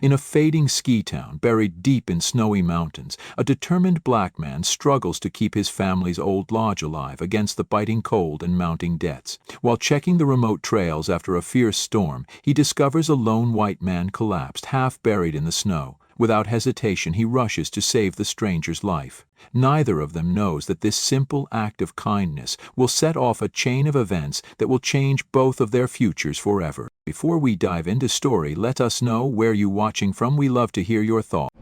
In a fading ski town buried deep in snowy mountains, a determined black man struggles to keep his family's old lodge alive against the biting cold and mounting debts. While checking the remote trails after a fierce storm, he discovers a lone white man collapsed, half buried in the snow. Without hesitation, he rushes to save the stranger's life. Neither of them knows that this simple act of kindness will set off a chain of events that will change both of their futures forever. Before we dive into story, let us know where you're watching from. We love to hear your thoughts.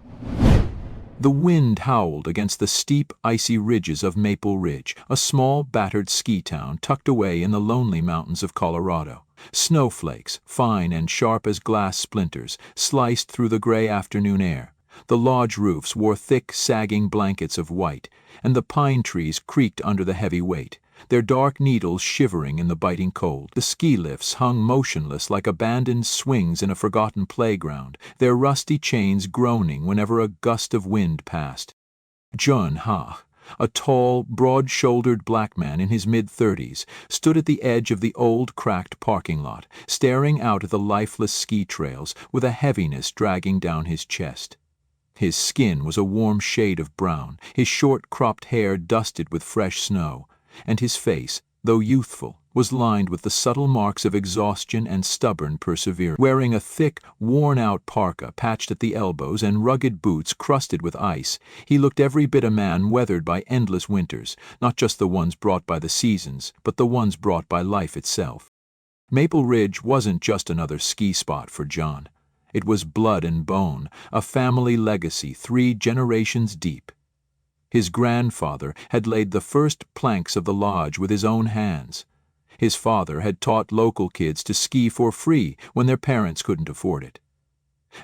The wind howled against the steep, icy ridges of Maple Ridge, a small, battered ski town tucked away in the lonely mountains of Colorado. Snowflakes, fine and sharp as glass splinters, sliced through the gray afternoon air. The lodge roofs wore thick, sagging blankets of white, and the pine trees creaked under the heavy weight, their dark needles shivering in the biting cold. The ski lifts hung motionless like abandoned swings in a forgotten playground, their rusty chains groaning whenever a gust of wind passed. John Ha, a tall, broad-shouldered black man in his mid-30s, stood at the edge of the old, cracked parking lot, staring out at the lifeless ski trails with a heaviness dragging down his chest. His skin was a warm shade of brown, his short, cropped hair dusted with fresh snow, and his face, though youthful, was lined with the subtle marks of exhaustion and stubborn perseverance. Wearing a thick, worn-out parka patched at the elbows and rugged boots crusted with ice, he looked every bit a man weathered by endless winters, not just the ones brought by the seasons, but the ones brought by life itself. Maple Ridge wasn't just another ski spot for John. It was blood and bone, a family legacy 3 generations deep. His grandfather had laid the first planks of the lodge with his own hands. His father had taught local kids to ski for free when their parents couldn't afford it.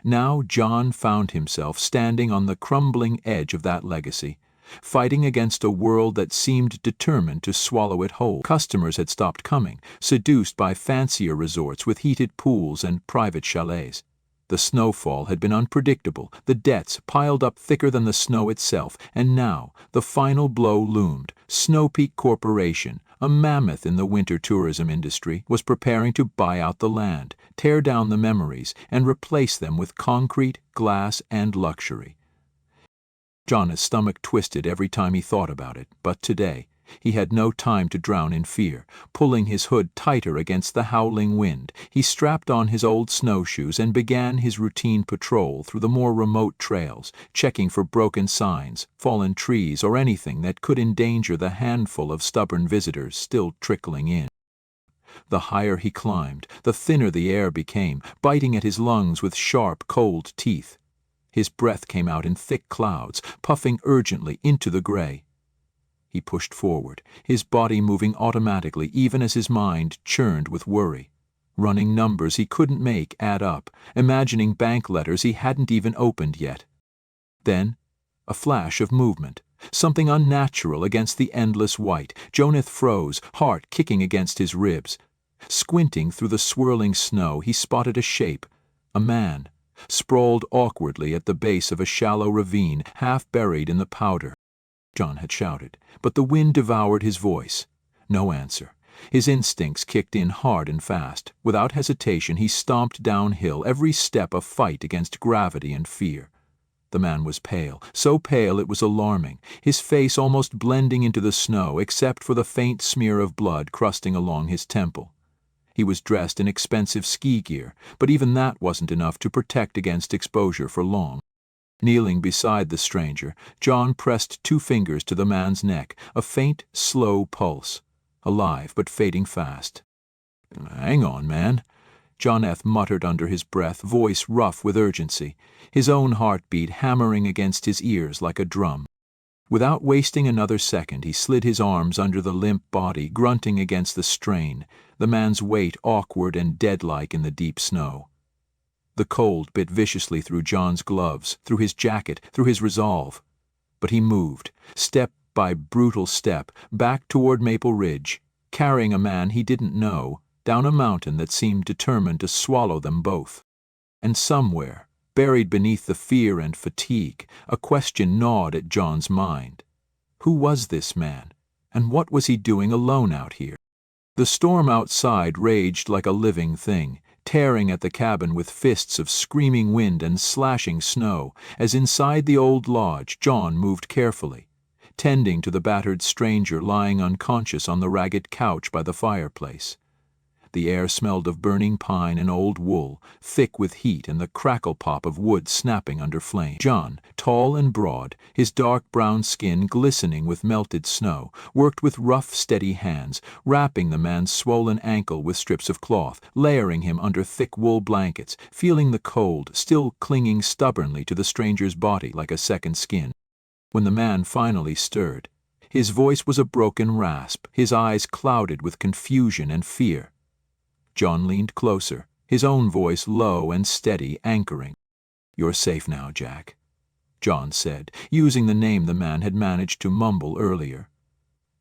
Now John found himself standing on the crumbling edge of that legacy, fighting against a world that seemed determined to swallow it whole. Customers had stopped coming, seduced by fancier resorts with heated pools and private chalets. The snowfall had been unpredictable, the debts piled up thicker than the snow itself, and now the final blow loomed. Snow Peak Corporation, a mammoth in the winter tourism industry, was preparing to buy out the land, tear down the memories, and replace them with concrete, glass, and luxury. John's stomach twisted every time he thought about it, but today he had no time to drown in fear. Pulling his hood tighter against the howling wind, he strapped on his old snowshoes and began his routine patrol through the more remote trails, checking for broken signs, fallen trees, or anything that could endanger the handful of stubborn visitors still trickling in. The higher he climbed, the thinner the air became, biting at his lungs with sharp, cold teeth. His breath came out in thick clouds, puffing urgently into the gray. He pushed forward, his body moving automatically even as his mind churned with worry. Running numbers he couldn't make add up, imagining bank letters he hadn't even opened yet. Then, a flash of movement, something unnatural against the endless white. Jonath froze, heart kicking against his ribs. Squinting through the swirling snow, he spotted a shape, a man, sprawled awkwardly at the base of a shallow ravine, half buried in the powder. John had shouted, but the wind devoured his voice. No answer. His instincts kicked in hard and fast. Without hesitation, he stomped downhill, every step a fight against gravity and fear. The man was pale, so pale it was alarming, his face almost blending into the snow except for the faint smear of blood crusting along his temple. He was dressed in expensive ski gear, but even that wasn't enough to protect against exposure for long. Kneeling beside the stranger, John pressed 2 fingers to the man's neck, a faint, slow pulse, alive but fading fast. "Hang on, man," Jonath muttered under his breath, voice rough with urgency, his own heartbeat hammering against his ears like a drum. Without wasting another second, he slid his arms under the limp body, grunting against the strain, the man's weight awkward and dead-like in the deep snow. The cold bit viciously through John's gloves, through his jacket, through his resolve. But he moved, step by brutal step, back toward Maple Ridge, carrying a man he didn't know, down a mountain that seemed determined to swallow them both. And somewhere, buried beneath the fear and fatigue, a question gnawed at John's mind. Who was this man, and what was he doing alone out here? The storm outside raged like a living thing, tearing at the cabin with fists of screaming wind and slashing snow, as inside the old lodge John moved carefully, tending to the battered stranger lying unconscious on the ragged couch by the fireplace. The air smelled of burning pine and old wool, thick with heat and the crackle pop of wood snapping under flame. John, tall and broad, his dark brown skin glistening with melted snow, worked with rough, steady hands, wrapping the man's swollen ankle with strips of cloth, layering him under thick wool blankets, feeling the cold, still clinging stubbornly to the stranger's body like a second skin. When the man finally stirred, his voice was a broken rasp, his eyes clouded with confusion and fear. John leaned closer, his own voice low and steady, anchoring. "You're safe now, Jack," John said, using the name the man had managed to mumble earlier.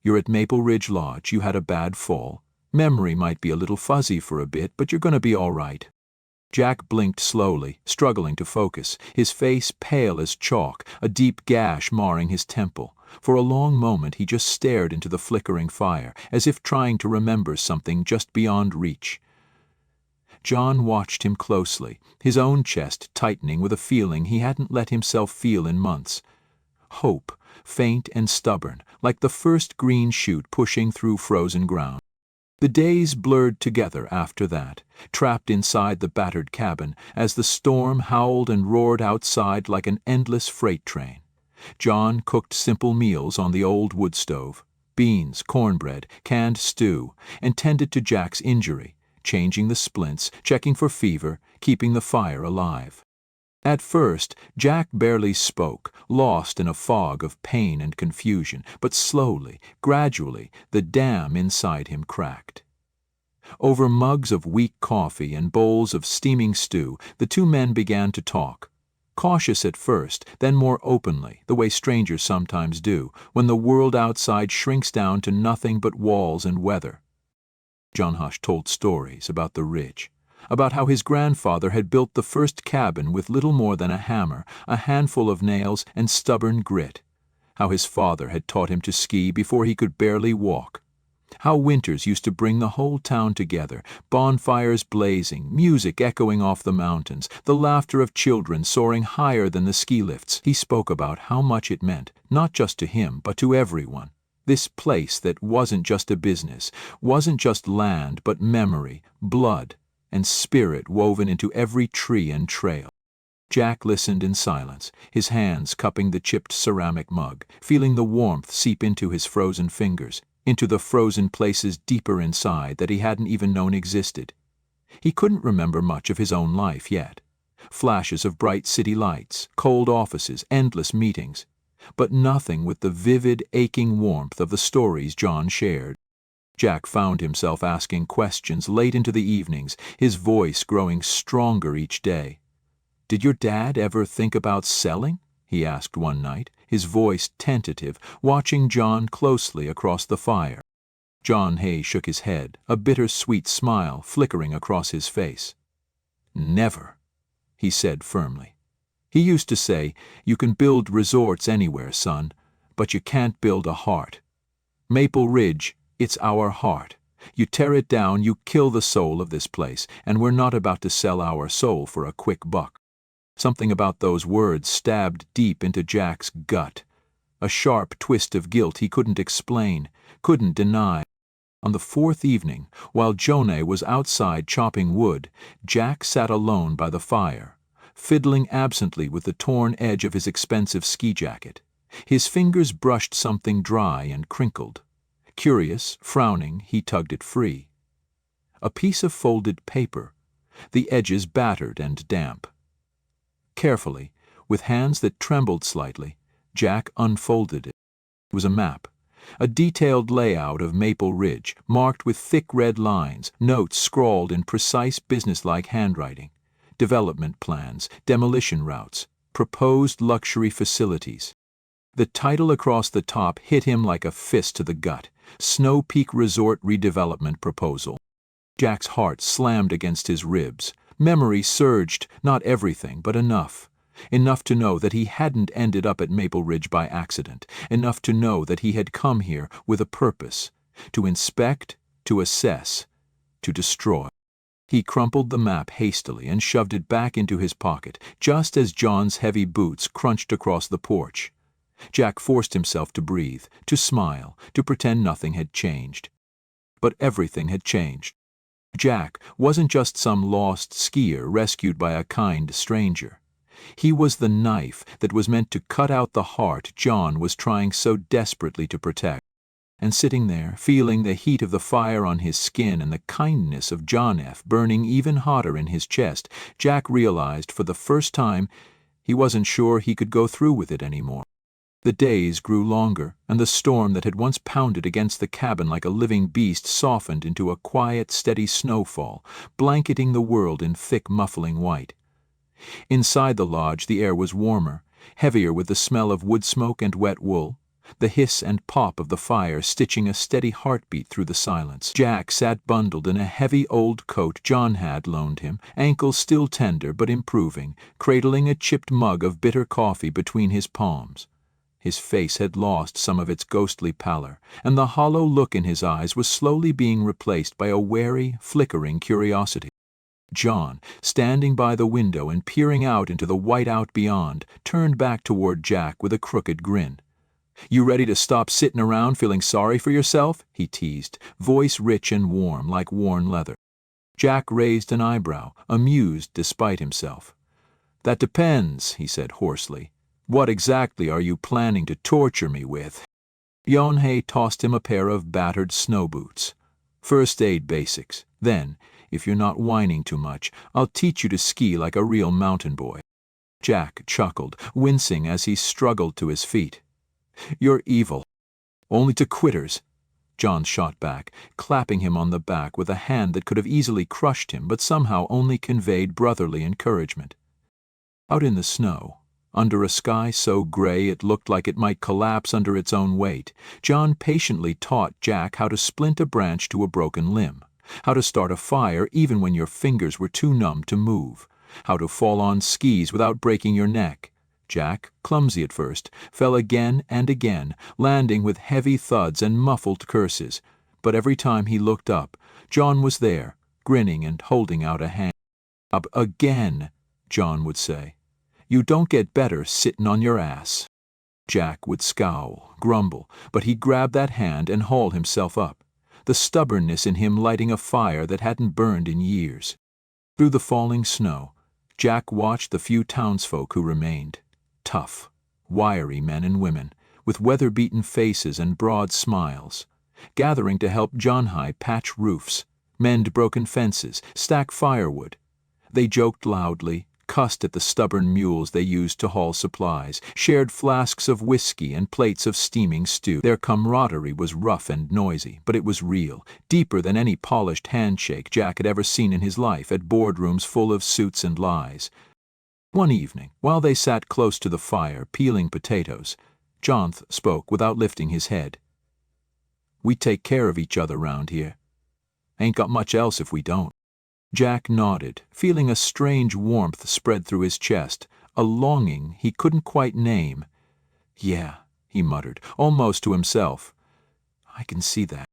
"You're at Maple Ridge Lodge. You had a bad fall. Memory might be a little fuzzy for a bit, but you're going to be all right." Jack blinked slowly, struggling to focus, his face pale as chalk, a deep gash marring his temple. For a long moment he just stared into the flickering fire, as if trying to remember something just beyond reach. John watched him closely, his own chest tightening with a feeling he hadn't let himself feel in months. Hope, faint and stubborn, like the first green shoot pushing through frozen ground. The days blurred together after that, trapped inside the battered cabin, as the storm howled and roared outside like an endless freight train. John cooked simple meals on the old wood stove, beans, cornbread, canned stew, and tended to Jack's injury, changing the splints, checking for fever, keeping the fire alive. At first, Jack barely spoke, lost in a fog of pain and confusion, but slowly, gradually, the dam inside him cracked. Over mugs of weak coffee and bowls of steaming stew, the two men began to talk. Cautious at first, then more openly, the way strangers sometimes do, when the world outside shrinks down to nothing but walls and weather. John Hush told stories about the ridge, about how his grandfather had built the first cabin with little more than a hammer, a handful of nails, and stubborn grit, how his father had taught him to ski before he could barely walk, how winters used to bring the whole town together, bonfires blazing, music echoing off the mountains, the laughter of children soaring higher than the ski lifts. He spoke about how much it meant, not just to him, but to everyone. This place that wasn't just a business, wasn't just land, but memory, blood, and spirit woven into every tree and trail. Jack listened in silence, his hands cupping the chipped ceramic mug, feeling the warmth seep into his frozen fingers, into the frozen places deeper inside that he hadn't even known existed. He couldn't remember much of his own life yet. Flashes of bright city lights, cold offices, endless meetings, but nothing with the vivid, aching warmth of the stories John shared. Jack found himself asking questions late into the evenings, his voice growing stronger each day. "Did your dad ever think about selling?" he asked one night, his voice tentative, watching John closely across the fire. John Hay shook his head, a bittersweet smile flickering across his face. "Never," he said firmly. He used to say, "You can build resorts anywhere, son, but you can't build a heart. Maple Ridge, it's our heart. You tear it down, you kill the soul of this place, and we're not about to sell our soul for a quick buck." Something about those words stabbed deep into Jack's gut, a sharp twist of guilt he couldn't explain, couldn't deny. On the fourth evening, while Jonah was outside chopping wood, Jack sat alone by the fire, fiddling absently with the torn edge of his expensive ski jacket. His fingers brushed something dry and crinkled. Curious, frowning, he tugged it free. A piece of folded paper, the edges battered and damp. Carefully, with hands that trembled slightly, Jack unfolded it. It was a map, a detailed layout of Maple Ridge, marked with thick red lines, notes scrawled in precise businesslike handwriting, development plans, demolition routes, proposed luxury facilities. The title across the top hit him like a fist to the gut: Snow Peak Resort Redevelopment Proposal. Jack's heart slammed against his ribs. Memory surged, not everything, but enough. Enough to know that he hadn't ended up at Maple Ridge by accident. Enough to know that he had come here with a purpose: to inspect, to assess, to destroy. He crumpled the map hastily and shoved it back into his pocket, just as John's heavy boots crunched across the porch. Jack forced himself to breathe, to smile, to pretend nothing had changed. But everything had changed. Jack wasn't just some lost skier rescued by a kind stranger. He was the knife that was meant to cut out the heart John was trying so desperately to protect. And sitting there, feeling the heat of the fire on his skin and the kindness of John F. burning even hotter in his chest, Jack realized for the first time he wasn't sure he could go through with it anymore. The days grew longer, and the storm that had once pounded against the cabin like a living beast softened into a quiet, steady snowfall, blanketing the world in thick, muffling white. Inside the lodge the air was warmer, heavier with the smell of wood smoke and wet wool, the hiss and pop of the fire stitching a steady heartbeat through the silence. Jack sat bundled in a heavy old coat John had loaned him, ankles still tender but improving, cradling a chipped mug of bitter coffee between his palms. His face had lost some of its ghostly pallor, and the hollow look in his eyes was slowly being replaced by a wary, flickering curiosity. John, standing by the window and peering out into the whiteout beyond, turned back toward Jack with a crooked grin. "You ready to stop sitting around feeling sorry for yourself?" he teased, voice rich and warm like worn leather. Jack raised an eyebrow, amused despite himself. "That depends," he said hoarsely. "What exactly are you planning to torture me with?" Yonhei tossed him a pair of battered snow boots. "First aid basics. Then, if you're not whining too much, I'll teach you to ski like a real mountain boy." Jack chuckled, wincing as he struggled to his feet. "You're evil. Only to quitters." John shot back, clapping him on the back with a hand that could have easily crushed him but somehow only conveyed brotherly encouragement. Out in the snow, under a sky so gray it looked like it might collapse under its own weight, John patiently taught Jack how to splint a branch to a broken limb, how to start a fire even when your fingers were too numb to move, how to fall on skis without breaking your neck. Jack, clumsy at first, fell again and again, landing with heavy thuds and muffled curses, but every time he looked up, John was there, grinning and holding out a hand. "Up again," John would say. "You don't get better sitting on your ass." Jack would scowl, grumble, but he'd grab that hand and haul himself up, the stubbornness in him lighting a fire that hadn't burned in years. Through the falling snow, Jack watched the few townsfolk who remained, tough, wiry men and women, with weather-beaten faces and broad smiles, gathering to help Jonhai patch roofs, mend broken fences, stack firewood. They joked loudly, cussed at the stubborn mules they used to haul supplies, shared flasks of whiskey and plates of steaming stew. Their camaraderie was rough and noisy, but it was real, deeper than any polished handshake Jack had ever seen in his life at boardrooms full of suits and lies. One evening, while they sat close to the fire peeling potatoes, John spoke without lifting his head. "We take care of each other round here. Ain't got much else if we don't." Jack nodded, feeling a strange warmth spread through his chest, a longing he couldn't quite name. "Yeah," he muttered, almost to himself. "I can see that."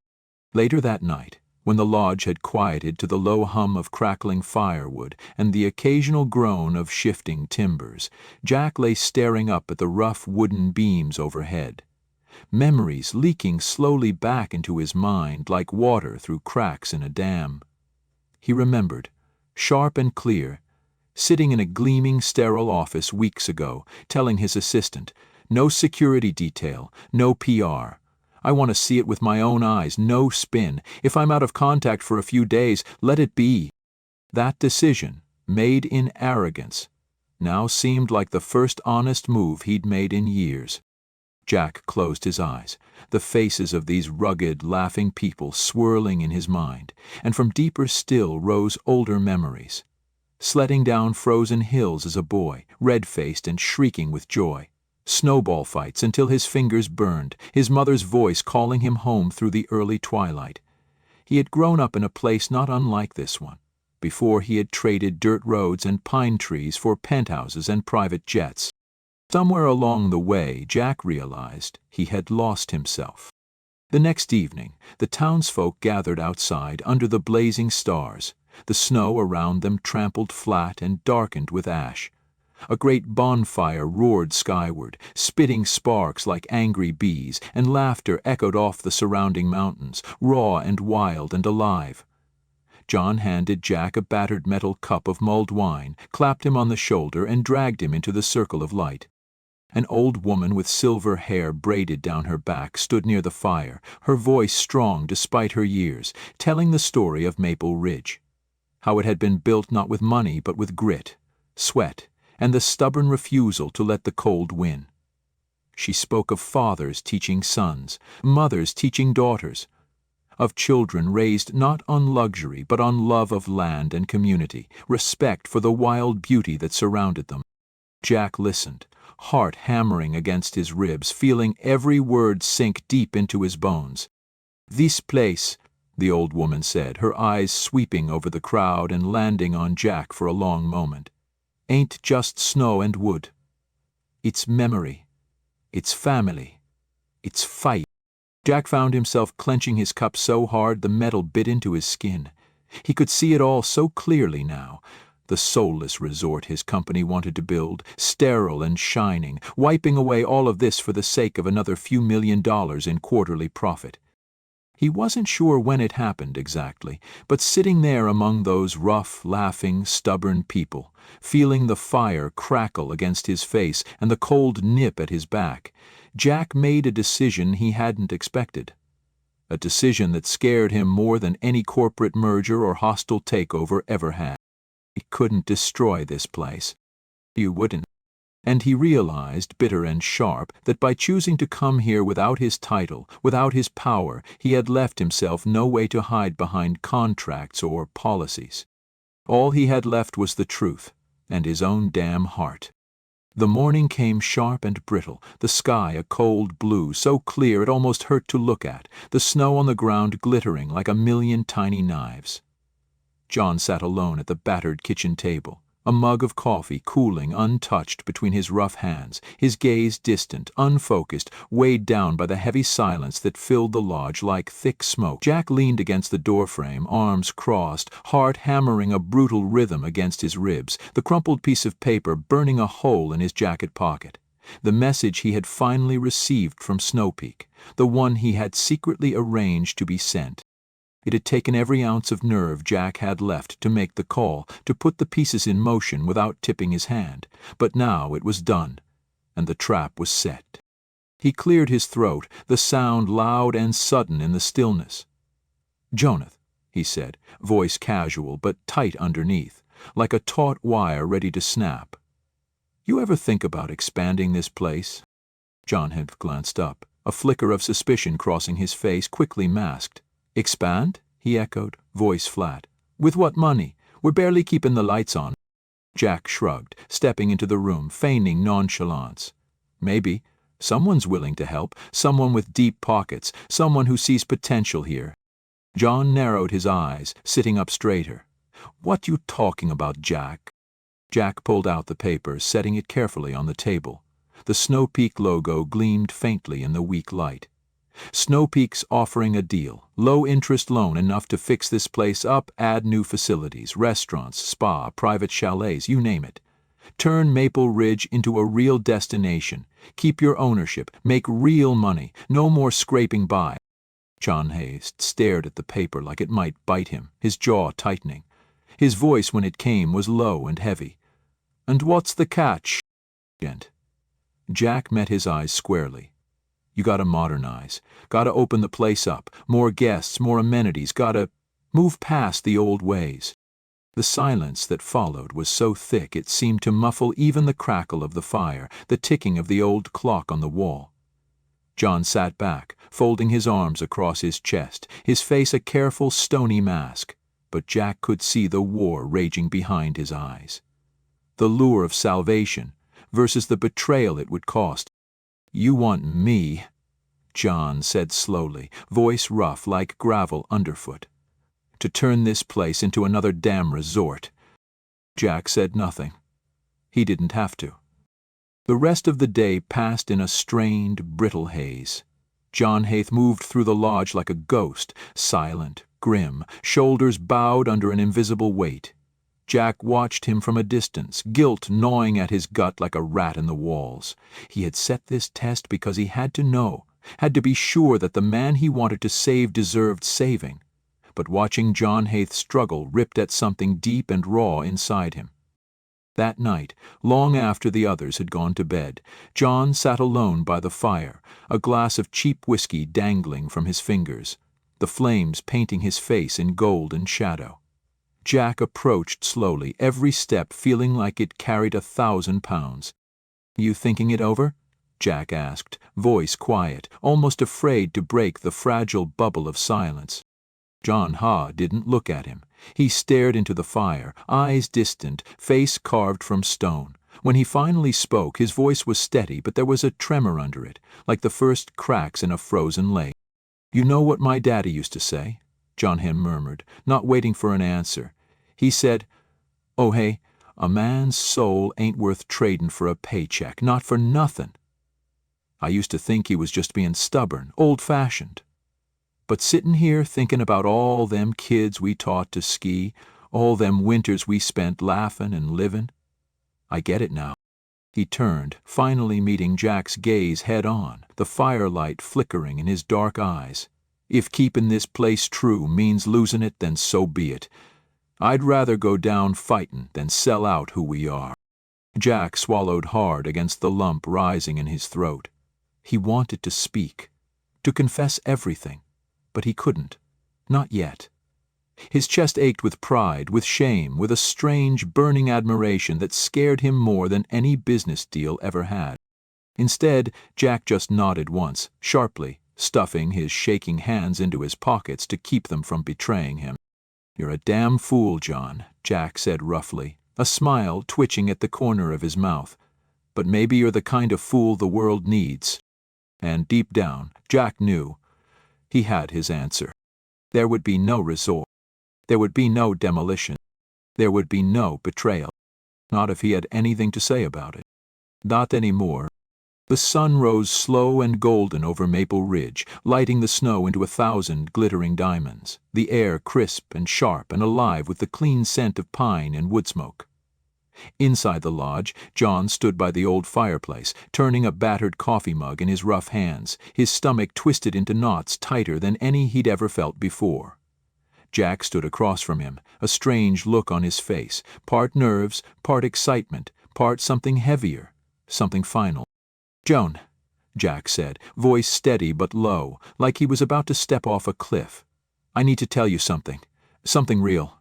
Later that night, when the lodge had quieted to the low hum of crackling firewood and the occasional groan of shifting timbers, Jack lay staring up at the rough wooden beams overhead, memories leaking slowly back into his mind like water through cracks in a dam. He remembered, sharp and clear, sitting in a gleaming sterile office weeks ago, telling his assistant, "No security detail, no PR. I want to see it with my own eyes, no spin. If I'm out of contact for a few days, let it be." That decision, made in arrogance, now seemed like the first honest move he'd made in years. Jack closed his eyes, the faces of these rugged, laughing people swirling in his mind, and from deeper still rose older memories. Sledding down frozen hills as a boy, red-faced and shrieking with joy. Snowball fights until his fingers burned, his mother's voice calling him home through the early twilight. He had grown up in a place not unlike this one, before he had traded dirt roads and pine trees for penthouses and private jets. Somewhere along the way, Jack realized he had lost himself. The next evening, the townsfolk gathered outside under the blazing stars, the snow around them trampled flat and darkened with ash. A great bonfire roared skyward, spitting sparks like angry bees, and laughter echoed off the surrounding mountains, raw and wild and alive. John handed Jack a battered metal cup of mulled wine, clapped him on the shoulder, and dragged him into the circle of light. An old woman with silver hair braided down her back stood near the fire, her voice strong despite her years, telling the story of Maple Ridge. How it had been built not with money but with grit, sweat, and the stubborn refusal to let the cold win. She spoke of fathers teaching sons, mothers teaching daughters, of children raised not on luxury but on love of land and community, respect for the wild beauty that surrounded them. Jack listened, heart hammering against his ribs, feeling every word sink deep into his bones. "This place," the old woman said, her eyes sweeping over the crowd and landing on Jack for a long moment, "ain't just snow and wood. It's memory. It's family. It's fight." Jack found himself clenching his cup so hard the metal bit into his skin. He could see it all so clearly now. The soulless resort his company wanted to build, sterile and shining, wiping away all of this for the sake of another few $1,000,000 in quarterly profit. He wasn't sure when it happened exactly, but sitting there among those rough, laughing, stubborn people, feeling the fire crackle against his face and the cold nip at his back, Jack made a decision he hadn't expected. A decision that scared him more than any corporate merger or hostile takeover ever had. He couldn't destroy this place. You wouldn't. And he realized, bitter and sharp, that by choosing to come here without his title, without his power, he had left himself no way to hide behind contracts or policies. All he had left was the truth, and his own damn heart. The morning came sharp and brittle, the sky a cold blue, so clear it almost hurt to look at, the snow on the ground glittering like a million tiny knives. John sat alone at the battered kitchen table, a mug of coffee cooling untouched between his rough hands, his gaze distant, unfocused, weighed down by the heavy silence that filled the lodge like thick smoke. Jack leaned against the doorframe, arms crossed, heart hammering a brutal rhythm against his ribs, the crumpled piece of paper burning a hole in his jacket pocket. The message he had finally received from Snow Peak, the one he had secretly arranged to be sent. It had taken every ounce of nerve Jack had left to make the call, to put the pieces in motion without tipping his hand, but now it was done, and the trap was set. He cleared his throat, the sound loud and sudden in the stillness. "Jonath," he said, voice casual but tight underneath, like a taut wire ready to snap. "You ever think about expanding this place?" John had glanced up, a flicker of suspicion crossing his face, quickly masked. "Expand?" he echoed, voice flat. "With what money? We're barely keeping the lights on." Jack shrugged, stepping into the room, feigning nonchalance. "Maybe. Someone's willing to help, someone with deep pockets, someone who sees potential here." John narrowed his eyes, sitting up straighter. "What you talking about, Jack?" Jack pulled out the paper, setting it carefully on the table. The Snow Peak logo gleamed faintly in the weak light. "Snow Peak's offering a deal, low-interest loan enough to fix this place up, add new facilities, restaurants, spa, private chalets, you name it. Turn Maple Ridge into a real destination, keep your ownership, make real money, no more scraping by." John Hayes stared at the paper like it might bite him, his jaw tightening. His voice, when it came, was low and heavy. "And what's the catch, gent?" Jack met his eyes squarely. "You gotta modernize, gotta open the place up, more guests, more amenities, gotta move past the old ways." The silence that followed was so thick it seemed to muffle even the crackle of the fire, the ticking of the old clock on the wall. John sat back, folding his arms across his chest, his face a careful, stony mask, but Jack could see the war raging behind his eyes. The lure of salvation versus the betrayal it would cost. "You want me," John said slowly, voice rough like gravel underfoot, "to turn this place into another damn resort." Jack said nothing. He didn't have to. The rest of the day passed in a strained, brittle haze. John Hayth moved through the lodge like a ghost, silent, grim, shoulders bowed under an invisible weight. Jack watched him from a distance, guilt gnawing at his gut like a rat in the walls. He had set this test because he had to know, had to be sure that the man he wanted to save deserved saving. But watching John Haith struggle ripped at something deep and raw inside him. That night, long after the others had gone to bed, John sat alone by the fire, a glass of cheap whiskey dangling from his fingers, the flames painting his face in golden shadow. Jack approached slowly, every step feeling like it carried 1,000 pounds. "You thinking it over?" Jack asked, voice quiet, almost afraid to break the fragile bubble of silence. John Ha didn't look at him. He stared into the fire, eyes distant, face carved from stone. When he finally spoke, his voice was steady, but there was a tremor under it, like the first cracks in a frozen lake. "You know what my daddy used to say?" John Hem murmured, not waiting for an answer. He said, "Oh hey, a man's soul ain't worth trading for a paycheck, not for nothing." I used to think he was just being stubborn, old-fashioned. But sittin' here thinking about all them kids we taught to ski, all them winters we spent laughin' and livin', I get it now. He turned, finally meeting Jack's gaze head-on, the firelight flickering in his dark eyes. "If keepin' this place true means losing it, then so be it. I'd rather go down fightin' than sell out who we are." Jack swallowed hard against the lump rising in his throat. He wanted to speak, to confess everything, but he couldn't. Not yet. His chest ached with pride, with shame, with a strange, burning admiration that scared him more than any business deal ever had. Instead, Jack just nodded once, sharply, stuffing his shaking hands into his pockets to keep them from betraying him. "You're a damn fool, John," Jack said roughly, a smile twitching at the corner of his mouth. "But maybe you're the kind of fool the world needs." And deep down, Jack knew he had his answer. There would be no resort. There would be no demolition. There would be no betrayal. Not if he had anything to say about it. Not anymore. The sun rose slow and golden over Maple Ridge, lighting the snow into 1,000 glittering diamonds, the air crisp and sharp and alive with the clean scent of pine and wood smoke. Inside the lodge, John stood by the old fireplace, turning a battered coffee mug in his rough hands, his stomach twisted into knots tighter than any he'd ever felt before. Jack stood across from him, a strange look on his face, part nerves, part excitement, part something heavier, something final. "Joan," Jack said, voice steady but low, like he was about to step off a cliff. "I need to tell you something. Something real."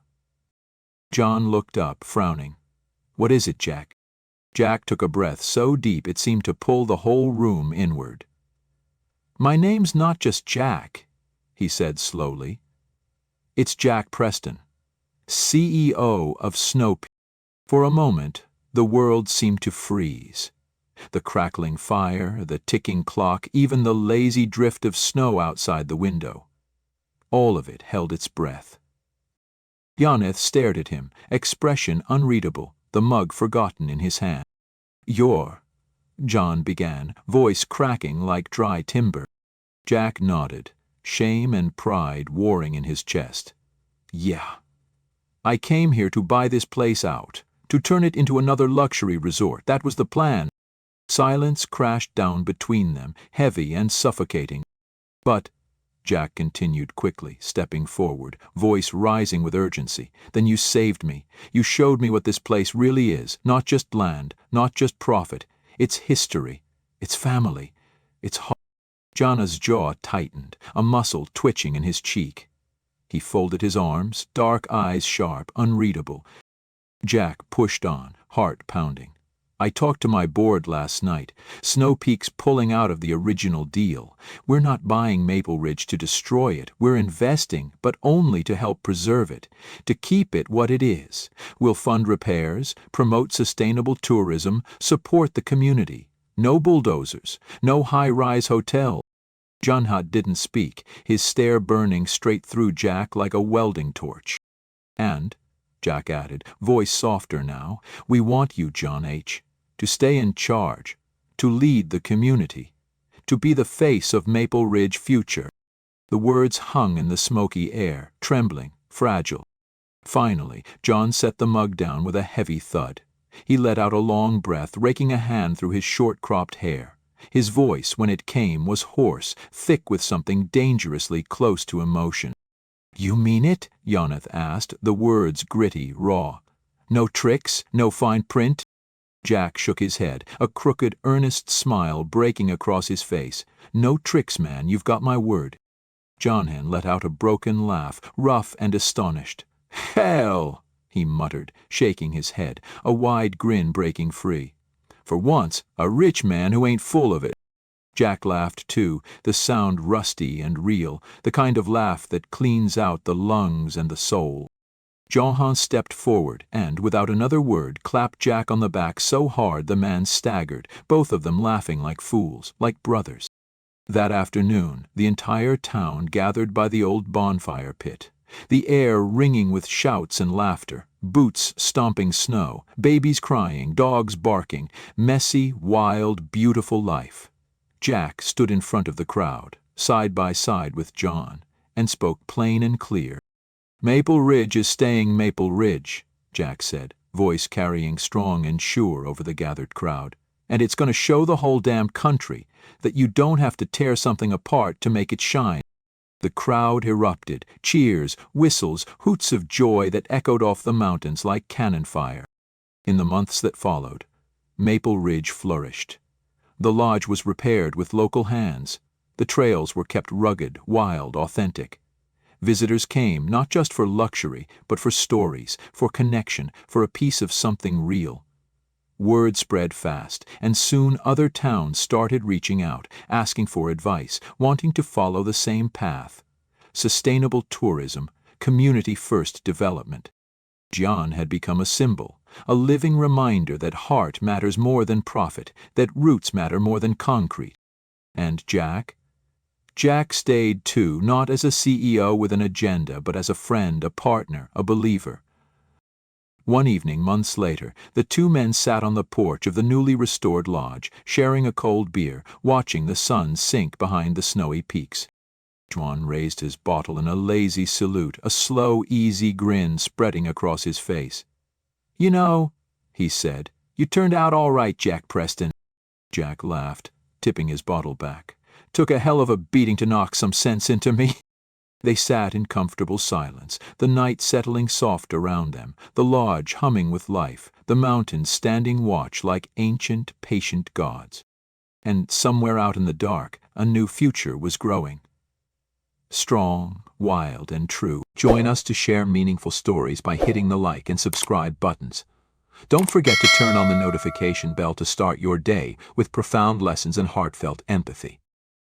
John looked up, frowning. "What is it, Jack?" Jack took a breath so deep it seemed to pull the whole room inward. "My name's not just Jack," he said slowly. "It's Jack Preston, CEO of Snowstorm." For a moment, the world seemed to freeze. The crackling fire, the ticking clock, even the lazy drift of snow outside the window. All of it held its breath. Yoneth stared at him, expression unreadable, the mug forgotten in his hand. "You're," John began, voice cracking like dry timber. Jack nodded, shame and pride warring in his chest. "Yeah. I came here to buy this place out, to turn it into another luxury resort. That was the plan." Silence crashed down between them, heavy and suffocating. "But," Jack continued quickly, stepping forward, voice rising with urgency, "then you saved me. You showed me what this place really is, not just land, not just profit. It's history. It's family. It's heart." Jana's jaw tightened, a muscle twitching in his cheek. He folded his arms, dark eyes sharp, unreadable. Jack pushed on, heart pounding. "I talked to my board last night. Snow Peak's pulling out of the original deal. We're not buying Maple Ridge to destroy it. We're investing, but only to help preserve it, to keep it what it is. We'll fund repairs, promote sustainable tourism, support the community. No bulldozers, no high-rise hotel." Junhad didn't speak, his stare burning straight through Jack like a welding torch. "And," Jack added, voice softer now, "we want you, John H., to stay in charge, to lead the community, to be the face of Maple Ridge future." The words hung in the smoky air, trembling, fragile. Finally, John set the mug down with a heavy thud. He let out a long breath, raking a hand through his short-cropped hair. His voice, when it came, was hoarse, thick with something dangerously close to emotion. "You mean it?" Yoneth asked, the words gritty, raw. "No tricks? No fine print?" Jack shook his head, a crooked, earnest smile breaking across his face. "No tricks, man, you've got my word." Johnhan let out a broken laugh, rough and astonished. "Hell!" he muttered, shaking his head, a wide grin breaking free. "For once, a rich man who ain't full of it." Jack laughed too, the sound rusty and real, the kind of laugh that cleans out the lungs and the soul. Johann stepped forward and, without another word, clapped Jack on the back so hard the man staggered, both of them laughing like fools, like brothers. That afternoon, the entire town gathered by the old bonfire pit, the air ringing with shouts and laughter, boots stomping snow, babies crying, dogs barking, messy, wild, beautiful life. Jack stood in front of the crowd, side by side with John, and spoke plain and clear. "Maple Ridge is staying Maple Ridge," Jack said, voice carrying strong and sure over the gathered crowd. "And it's going to show the whole damn country that you don't have to tear something apart to make it shine." The crowd erupted, cheers, whistles, hoots of joy that echoed off the mountains like cannon fire. In the months that followed, Maple Ridge flourished. The lodge was repaired with local hands. The trails were kept rugged, wild, authentic. Visitors came not just for luxury, but for stories, for connection, for a piece of something real. Word spread fast, and soon other towns started reaching out, asking for advice, wanting to follow the same path. Sustainable tourism, community-first development. John had become a symbol, a living reminder that heart matters more than profit, that roots matter more than concrete. And Jack? Jack stayed too, not as a CEO with an agenda, but as a friend, a partner, a believer. One evening, months later, the two men sat on the porch of the newly restored lodge, sharing a cold beer, watching the sun sink behind the snowy peaks. John raised his bottle in a lazy salute, a slow, easy grin spreading across his face. "You know," he said, "you turned out all right, Jack Preston." Jack laughed, tipping his bottle back. "Took a hell of a beating to knock some sense into me." They sat in comfortable silence, the night settling soft around them, the lodge humming with life, the mountains standing watch like ancient, patient gods. And somewhere out in the dark, a new future was growing. Strong, wild, and true. Join us to share meaningful stories by hitting the like and subscribe buttons. Don't forget to turn on the notification bell to start your day with profound lessons and heartfelt empathy.